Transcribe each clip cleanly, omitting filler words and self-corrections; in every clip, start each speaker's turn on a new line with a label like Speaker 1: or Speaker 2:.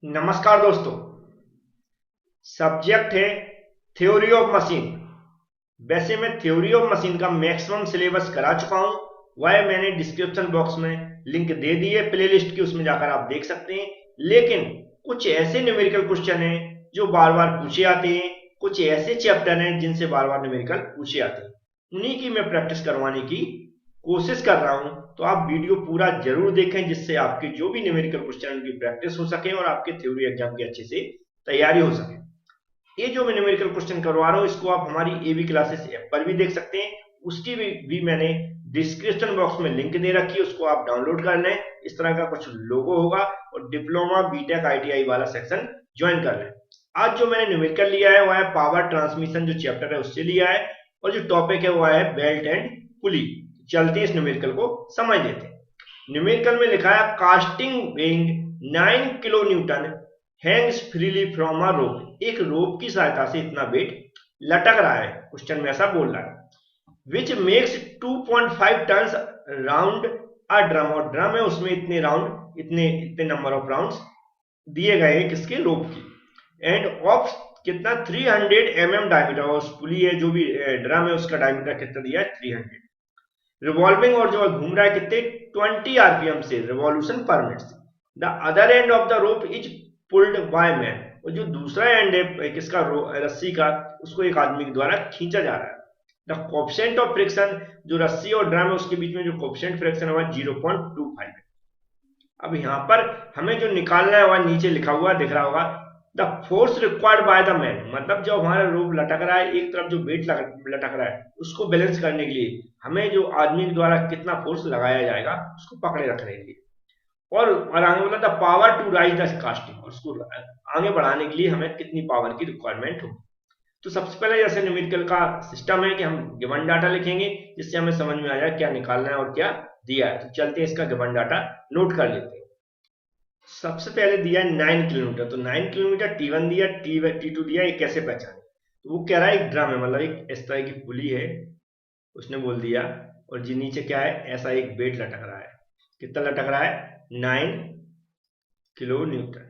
Speaker 1: नमस्कार दोस्तों। सब्जेक्ट है थ्योरी ऑफ मशीन। वैसे मैं थ्योरी ऑफ मशीन का मैक्सिमम सिलेबस करा चुका हूं, वह मैंने डिस्क्रिप्शन बॉक्स में लिंक दे दी है प्लेलिस्ट की, उसमें जाकर आप देख सकते हैं। लेकिन कुछ ऐसे न्यूमेरिकल क्वेश्चन हैं जो बार बार पूछे आते हैं, कुछ ऐसे चैप्टर हैं जिनसे बार बार न्यूमेरिकल पूछे आते हैं, उन्हीं की मैं प्रैक्टिस करवाने की कोशिश कर रहा हूं। तो आप वीडियो पूरा जरूर देखें, जिससे आपके जो भी न्यूमेरिकल क्वेश्चन उनकी प्रैक्टिस हो सके और आपके थ्योरी एग्जाम की अच्छे से तैयारी हो सके। ये जो मैं न्यूमेरिकल क्वेश्चन करवा रहा हूं, इसको आप हमारी एबी क्लासेस ऐप पर भी देख सकते हैं। उसकी भी मैंने डिस्क्रिप्शन बॉक्स में लिंक दे रखी है, उसको आप डाउनलोड कर लें। इस तरह का कुछ लोगो होगा और डिप्लोमा बीटेक आईटीआई वाला सेक्शन ज्वाइन कर लें। आज जो मैंने न्यूमेरिकल लिया है वह है पावर ट्रांसमिशन, जो चैप्टर है उससे लिया है, और जो टॉपिक है वह है बेल्ट एंड पुली। चलते इस न्यूमेरिकल को समझ लेते हैं। न्यूमेरिकल में लिखा है casting weighing 9 kilo newton hangs freely from a rope. एक रोप की सहायता से इतना वेट लटक रहा है, क्वेश्चन में ऐसा बोल रहा है। Which makes 2.5 tons round a drum, और ड्रम है उसमें इतने राउंड, इतने इतने नंबर ऑफ राउंड्स दिए गए हैं किसके, रोप की। एंड ऑफ कितना 300 mm डायमीटर, और उस पुली है जो भी ड्रम है उसका डायमीटर कितना दिया है 300। रिवॉल्विंग, और जो घूम रहा है कितने 20 आरपीएम से, रिवॉल्यूशन पर मिनट से। The other end of the rope is pulled by man, और जो दूसरा एंड है किसका, रस्सी का, उसको एक आदमी के द्वारा खींचा जा रहा है। द कोएफिशिएंट ऑफ फ्रिक्शन, जो रस्सी और ड्रम है उसके बीच में जो कोएफिशिएंट फ्रिक्शन है 0.25 है। अब यहाँ पर हमें जो निकालना है वह नीचे लिखा हुआ दिख रहा होगा, the force required by the man. मतलब जो हमारा रोप लटक रहा है, एक तरफ जो वेट लटक रहा है उसको बैलेंस करने के लिए हमें जो आदमी के द्वारा कितना फोर्स लगाया जाएगा उसको पकड़े रखने के लिए। और आगे बोला था power to rise the casting, और उसको आगे बढ़ाने के लिए हमें कितनी पावर की रिक्वायरमेंट होगी। तो सबसे पहले जैसे न्यूमेरिकल का सिस्टम है कि हम गिवन डाटा लिखेंगे, जिससे हमें समझ में आ जाए क्या निकालना है और क्या दिया है। तो चलते हैं इसका गिवन डाटा नोट कर लेते हैं। सबसे पहले दिया है 9 किलोमीटर, तो 9 किलोमीटर T1 दिया, T2 दिया, ये कैसे पहचाने। तो वो कह रहा है एक ड्रम है, मतलब एक इस तरह की पुली है, उसने बोल दिया, और जी नीचे क्या है, ऐसा एक वेट लटक रहा है। कितना लटक रहा है 9 किलो न्यूटन।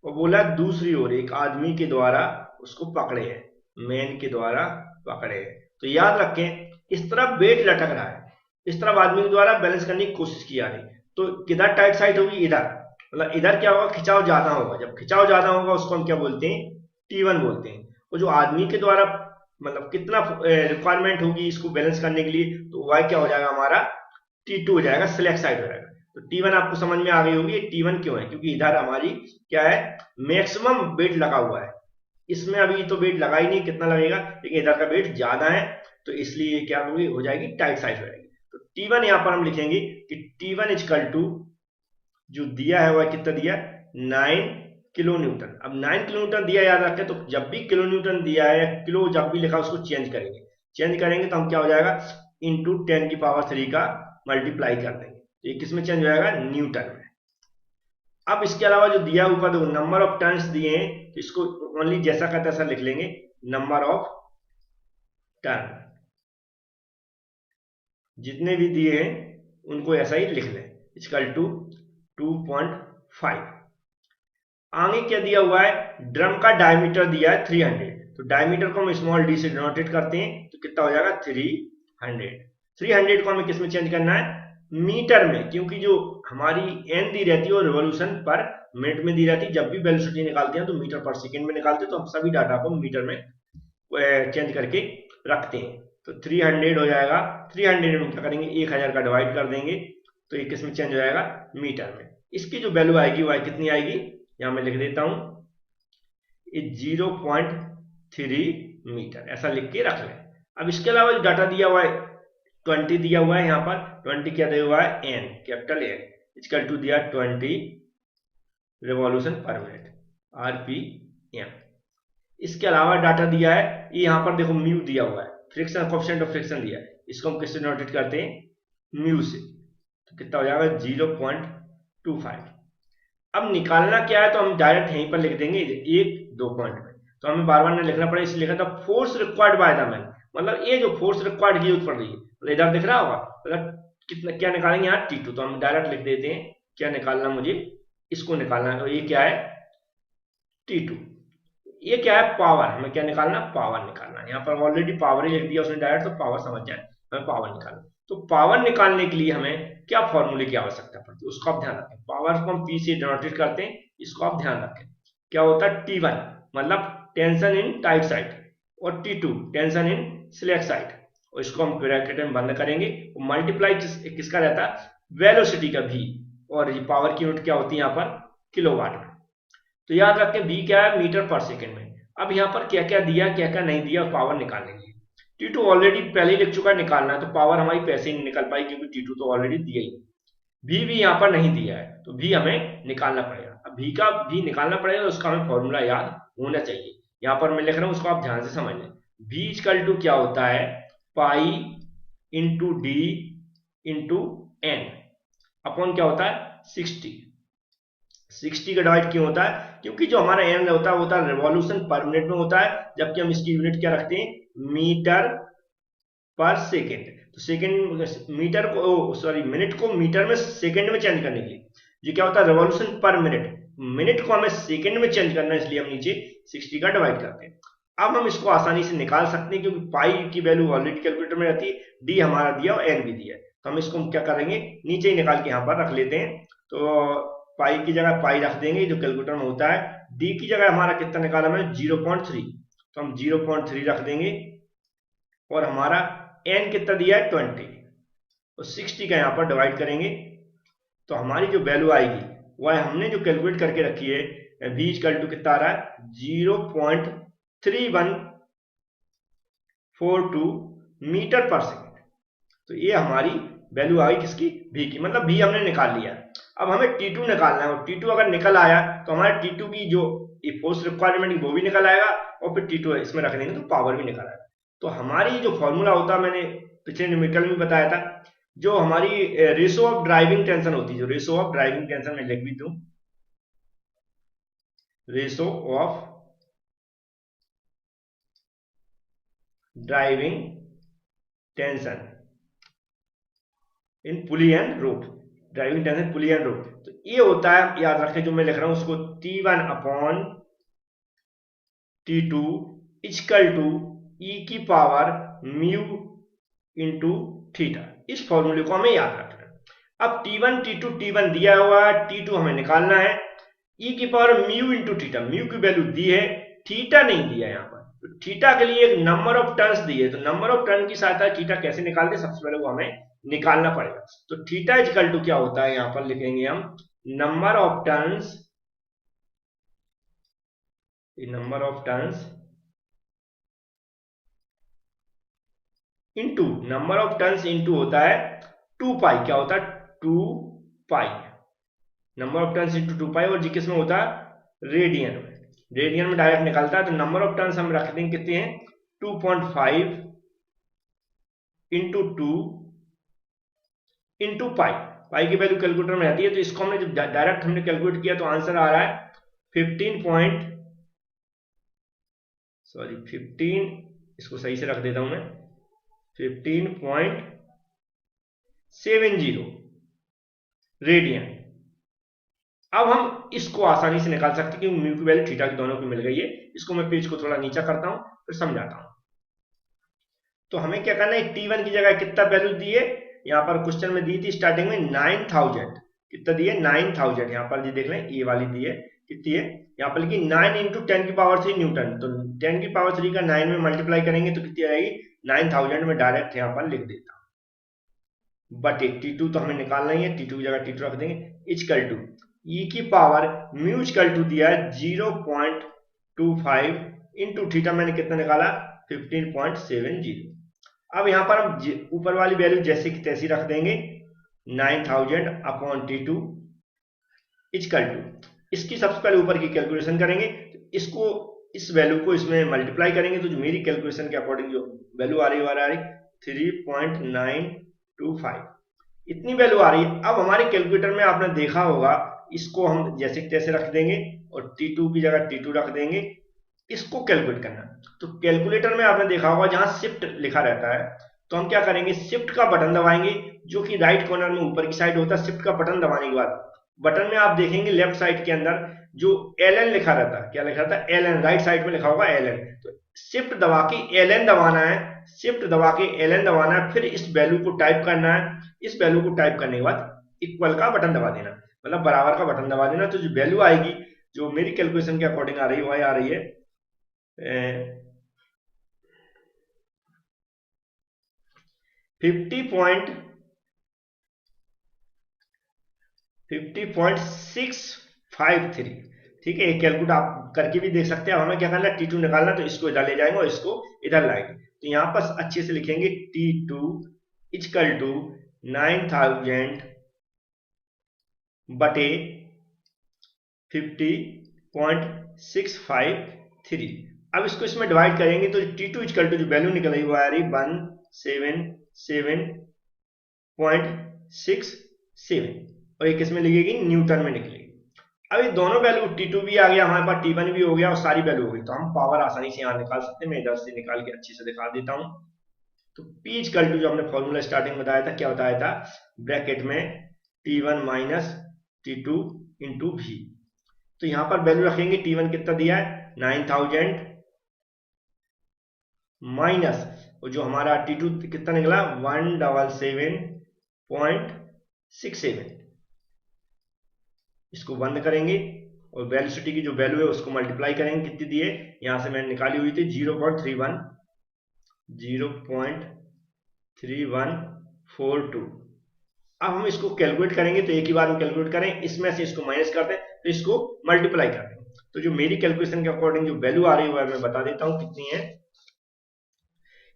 Speaker 1: और बोला दूसरी ओर एक आदमी के द्वारा उसको पकड़े हैं, मैन के द्वारा पकड़े हैं। तो याद रखें, इस तरफ वेट लटक रहा है, इस तरफ आदमी के द्वारा बैलेंस करने की कोशिश की जा रही, तो किधर टाइट साइड होगी, इधर। मतलब इधर क्या होगा, खिंचाव ज्यादा होगा। जब खिंचाव ज्यादा होगा उसको हम क्या बोलते हैं, T1 बोलते हैं। और जो आदमी के द्वारा मतलब कितना रिक्वायरमेंट होगी इसको बैलेंस करने के लिए, तो वह क्या हो जाएगा हमारा T2 हो जाएगा, सिलेक्ट साइड हो जाएगा। तो T1 आपको समझ में आ गई होगी। T1 क्यों है, क्योंकि इधर हमारी क्या है, मैक्सिमम वेट लगा हुआ है। इसमें अभी तो वेट लगा ही नहीं, कितना लगेगा, लेकिन इधर का वेट ज्यादा है, तो इसलिए क्या होगी, हो जाएगी टाइट साइड हो जाएगी। तो T1 यहां पर हम लिखेंगे कि T1 इक्वल टू जो दिया है वह कितना दिया, 9 किलो न्यूटन। अब 9 किलो न्यूटन दिया, याद रखें, तो जब भी किलो न्यूटन दिया है, किलो जब भी लिखा उसको चेंज करेंगे तो हम क्या हो जाएगा, इंटू 10⁻³ का मल्टीप्लाई कर देंगे, तो ये किस में चेंज हो जाएगा, न्यूटन में। अब इसके अलावा जो दिया ऊपर देखो नंबर ऑफ टर्न्स दिए हैं, तो इसको ओनली जैसा का तैसा लिख लेंगे, नंबर ऑफ टर्न जितने भी दिए हैं उनको ऐसा ही लिख लें, इक्वल टू 2.5। आगे क्या दिया हुआ है, ड्रम का डायमीटर दिया है 300, तो डायमीटर को हम स्मॉल डी से डिनोटेट करते हैं, तो कितना हो जाएगा 300। 300 को हमें किस में चेंज करना है, मीटर में, क्योंकि जो हमारी एन दी रहती है वो रिवोल्यूशन पर मिनट में दी रहती है। जब भी वेलोसिटी निकालते हैं तो मीटर पर सेकेंड में निकालते हैं, तो हम सभी डाटा को मीटर में चेंज करके रखते हैं। तो 300 हो जाएगा, 300 में क्या करेंगे, 1000 का डिवाइड कर देंगे, तो ये किस में चेंज हो जाएगा, मीटर में। इसकी जो वैल्यू आएगी वह कितनी आएगी, यहां मैं लिख देता हूं, 0.3 मीटर, ऐसा लिख के रख लें। अब इसके अलावा जो डाटा दिया हुआ है 20 दिया हुआ है, यहाँ पर 20 क्या दिया हुआ है, N, capital N, equal to दिया 20 रिवॉल्यूशन पर मिनट, आरपीएम। इसके अलावा डाटा दिया है, ये यहाँ पर देखो म्यू दिया हुआ है, फ्रिक्शन कोएफिशिएंट ऑफ फ्रिक्शन दिया है, इसको हम किससे नोटेट करते हैं, म्यू से, तो कितना हो जाएगा 0.25। अब निकालना क्या है, तो हम डायरेक्ट यहीं पर लिख देंगे 1-2 पॉइंट में, तो हमें बार बार नहीं लिखना पड़ेगा, इसलिए लिखा था force required by the man. मतलब ये जो फोर्स रिक्वायर्ड की जरूरत पड़ रही है, तो इधर दिख रहा होगा, मतलब कितना क्या निकालेंगे यहाँ T2, तो हम डायरेक्ट लिख देते हैं क्या निकालना मुझे, इसको निकालना है। तो ये क्या है T2। ये क्या है, पावर, हमें क्या निकालना, पावर निकालना है। यहाँ पर ऑलरेडी पावर ही लिख दिया उसने डायरेक्ट, तो पावर समझ जाए, हमें पावर निकालना। तो पावर निकालने के लिए हमें क्या फॉर्मूले की आवश्यकता पड़ती है उसको आप ध्यान रखें। पावर को हम P से डिनोटेट करते हैं, इसको आप ध्यान रखें। क्या होता है, T1 मतलब टेंशन इन टाइट साइड, और T2 tension in slack side, और इसको हम ब्रैकेट में बंद करेंगे। मल्टीप्लाई किसका रहता है, वेलोसिटी का V, और ये पावर की यूनिट क्या होती है यहाँ पर, किलोवाट में। तो याद रखें V क्या है, मीटर पर सेकेंड में। अब यहाँ पर क्या क्या दिया क्या क्या नहीं दिया पावर निकालने के लिए। T2 ऑलरेडी पहले ही लिख चुका है निकालना है, तो पावर हमारी पैसे ही नहीं निकल पाई क्योंकि T2 तो ऑलरेडी दिया ही। V भी यहाँ पर नहीं दिया है, तो V हमें निकालना पड़ेगा। अब V निकालना पड़ेगा, तो उसका हमें फॉर्मूला याद होना चाहिए। यहाँ पर मैं लिख रहा हूँ, उसको आप ध्यान से समझ लें। V इक्वल टू क्या होता है, pi into D into N upon क्या होता है, 60 का डिवाइड क्यों होता है, क्योंकि जो हमारा एन होता है वो होता है रिवॉल्यूशन पर मिनट में होता है, जबकि हम इसकी यूनिट क्या रखते हैं, मीटर पर सेकेंड। तो सेकेंड मीटर को सॉरी मिनट को मीटर में सेकेंड में चेंज करने के लिए ये क्या होता है, रिवॉल्यूशन पर मिनट। मिनट को हमें सेकेंड में चेंज करना है, इसलिए हम नीचे 60 का डिवाइड करते हैं। अब हम इसको आसानी से निकाल सकते हैं, क्योंकि पाई की वैल्यू ऑलरेडी कैलकुलेटर में रहती है, डी हमारा दिया और एन भी दिया है, तो हम इसको क्या करेंगे, नीचे ही निकाल के यहाँ पर रख लेते हैं। तो पाई की जगह पाई रख देंगे जो कैलकुलेटर में होता है, डी की जगह हमारा कितना निकाला हमें, 0.3, तो हम 0.3 रख देंगे, और हमारा एन कितना दिया है, 20, तो 60 का यहाँ पर डिवाइड करेंगे, तो हमारी जो वैल्यू आएगी वह हमने जो कैलकुलेट करके रखी है, v इक्वल टू कितना आ रहा है, 0.3142 मीटर पर सेकेंड। तो ये हमारी वैल्यू आ गई किसकी, v की, मतलब v हमने निकाल लिया। अब हमें T2 निकालना है, और T2 अगर निकल आया तो हमारे T2 की जो फोर्स रिक्वायरमेंट वो भी निकल आएगा, और फिर T2 इसमें रख देंगे तो पावर भी निकल आएगा। तो हमारी जो फॉर्मूला होता है, मैंने पिछले न्यूमेरिकल में बताया था, जो हमारी रेशो ऑफ ड्राइविंग टेंशन होती है, जो रेशो ऑफ ड्राइविंग टेंशन में लिख भी दूं, ratio of driving tension in pulley and rope, driving tension pulley and rope, तो ये होता है, याद रखें जो मैं लिख रहा हूं उसको, T1 upon T2 equal to E की पावर म्यू इंटू थीटा। इस फॉर्मूले को हमें याद रखना है। अब T1 T2 T1 दिया हुआ है, T2 हमें निकालना है, E की power mu into theta, mu की वैल्यू दी है, थीटा नहीं दिया यहाँ पर, तो थीटा के लिए एक नंबर ऑफ टर्न्स दिए, तो नंबर ऑफ टर्न की सहायता थीटा कैसे निकालते, सबसे पहले वो हमें निकालना पड़ेगा। तो थीटा इक्वल टू क्या होता है, यहाँ पर लिखेंगे हम number of turns, number of turns into number of turns into होता है 2 पाई, क्या होता है 2 पाई, नंबर ऑफ टर्न्स इंटू 2 पाई, और जी किस में होता है, रेडियन में, रेडियन में डायरेक्ट निकलता है। तो नंबर ऑफ टर्न्स हम रख देंगे कितने हैं, 2.5 इंटू 2 इंटू पाई, पाई की वैल्यू कैलकुलेटर में रहती है, तो इसको हमने जब डायरेक्ट हमने कैलकुलेट किया तो आंसर आ रहा है 15, इसको सही से रख देता हूं मैं, 15.70 रेडियन। अब हम इसको आसानी से निकाल सकते हैं क्योंकि म्यू की वैल्यू थीटा की दोनों की मिल गई है। इसको मैं पेज को थोड़ा नीचा करता हूं फिर समझाता हूं। तो हमें क्या करना है, T1 की जगह कितना वैल्यू दी है, यहां पर क्वेश्चन में दी थी स्टार्टिंग में 9000, कितना दी है 9000, यहां पर जी देख लें ये वाली दी है, कितनी है, यहाँ पर लिखी 9 इंटू 10 की पावर 3 न्यूटन, तो 10 की पावर 3 का 9 में मल्टीप्लाई करेंगे तो कितनी आएगी 9000 में डायरेक्ट यहाँ पर लिख देता हूं। बट T2 तो हमें निकालना ही है, T2 की जगह T2 रख देंगे, इक्वल टू E की पावर म्यू इक्वल टू दिया है 0.25 इंटू थीटा मैंने कितना निकाला 15.70। अब यहाँ पर हम ऊपर वाली वैल्यू जैसे की तैसी रख देंगे 9000 अपॉन T2 इक्वल टू, इसकी सबसे पहले ऊपर की कैलकुलेशन करेंगे, इसको इस वैल्यू को इसमें मल्टीप्लाई करेंगे तो जो मेरी कैलकुलेशन के अकॉर्डिंग जो वैल्यू आ रही है 3.925, इतनी वैल्यू आ रही है। अब हमारे कैलकुलेटर में आपने देखा होगा, इसको हम जैसे तैसे रख देंगे और T2 की जगह T2 रख देंगे, इसको कैलकुलेट करना। तो कैलकुलेटर में आपने देखा होगा जहां शिफ्ट लिखा रहता है, तो हम क्या करेंगे, शिफ्ट का बटन दबाएंगे जो कि राइट कॉर्नर में ऊपर की साइड होता है। शिफ्ट का बटन दबाने के बाद बटन में आप देखेंगे लेफ्ट साइड के अंदर जो ln लिखा रहता है, क्या लिखा रहता है, ln, राइट साइड में लिखा होगा ln, तो शिफ्ट दबा के ln दबाना है, शिफ्ट दबा के ln दबाना है, फिर इस वैल्यू को टाइप करना है। इस वैल्यू को टाइप करने के बाद इक्वल का बटन दबा देना, मतलब बराबर का बटन दबा देना। तो जो वैल्यू आएगी, जो मेरी कैलकुलेशन के अकॉर्डिंग आ रही है, वह आ रही है 50.653। ठीक है, एक कैलकुलेट आप करके भी देख सकते हैं। हमें क्या करना है, T2 निकालना, तो इसको इधर ले जाएंगे और इसको इधर लाएंगे। तो यहां पर अच्छे से लिखेंगे T2 इक्वल टू 9000 बटे 50.653। अब इसको इसमें डिवाइड करेंगे तो T2 इक्वल टू जो वैल्यू निकल रही वो आ रही 177.67 और एक इसमें लिखेगी न्यूटन में निकलेगी। अब ये दोनों वैल्यू T2 भी आ गया हमारे पास, T1 भी हो गया और सारी वैल्यू हो गई, तो हम पावर आसानी से यहाँ निकाल सकते हैं। मैं इधर से निकाल के अच्छे से दिखा देता हूं। तो P इक्वल टू जो हमने फॉर्मूला स्टार्टिंग बताया था, क्या बताया था, ब्रैकेट में T1 minus T2 into V। तो यहां पर वैल्यू रखेंगे, T1 कितना दिया है 9000 माइनस, और जो हमारा T2 कितना निकला 177.67। इसको बंद करेंगे और वेलोसिटी की जो वैल्यू है उसको मल्टीप्लाई करेंगे, कितनी दी है, यहां से मैंने निकाली हुई थी 0.3142। अब हम इसको कैलकुलेट करेंगे, तो एक ही बार में कैलकुलेट करें, इसमें से इसको माइनस कर दें, तो इसको मल्टीप्लाई कर दें। तो जो मेरी कैलकुलेशन के अकॉर्डिंग जो वैल्यू आ रही है मैं बता देता हूं कितनी है।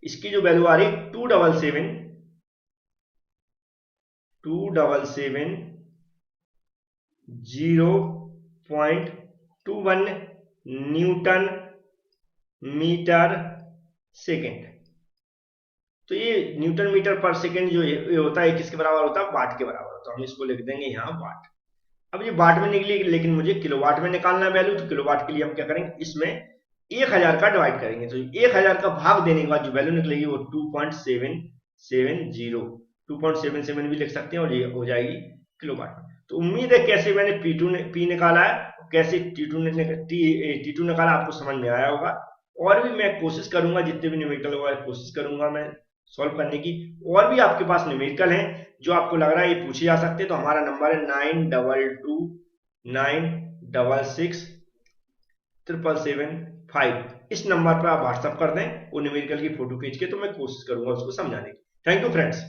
Speaker 1: इसकी जो वैल्यू आ रही है 277.0.21 न्यूटन मीटर सेकेंड। तो ये न्यूटन मीटर पर सेकेंड जो ये होता है किसके बराबर होता है, वाट के बराबर होता है। हम इसको लिख देंगे यहाँ वाट। अब ये वाट में निकली, लेकिन मुझे किलोवाट में निकालना है वैल्यू, तो किलोवाट के लिए हम क्या करेंगे, इसमें 1000 का डिवाइड करेंगे। तो 1000 का भाग देने के बाद जो वैल्यू निकलेगी वो 2.770, 2.77 भी लिख सकते हैं, और ये हो जाएगी किलोवाट। तो उम्मीद है कैसे मैंने P निकाला है, कैसे T2 निकाला, आपको समझ में आया होगा। और भी मैं कोशिश करूंगा, जितने भी न्यूमेरिकल होगा कोशिश करूंगा मैं सॉल्व करने की। और भी आपके पास न्यूमेरिकल हैं जो आपको लग रहा है ये पूछे जा सकते हैं, तो हमारा नंबर है 9229667775। इस नंबर पर आप व्हाट्सअप कर दें वो न्यूमेरिकल की फोटो खींच के, तो मैं कोशिश करूंगा उसको समझाने की। Thank you friends.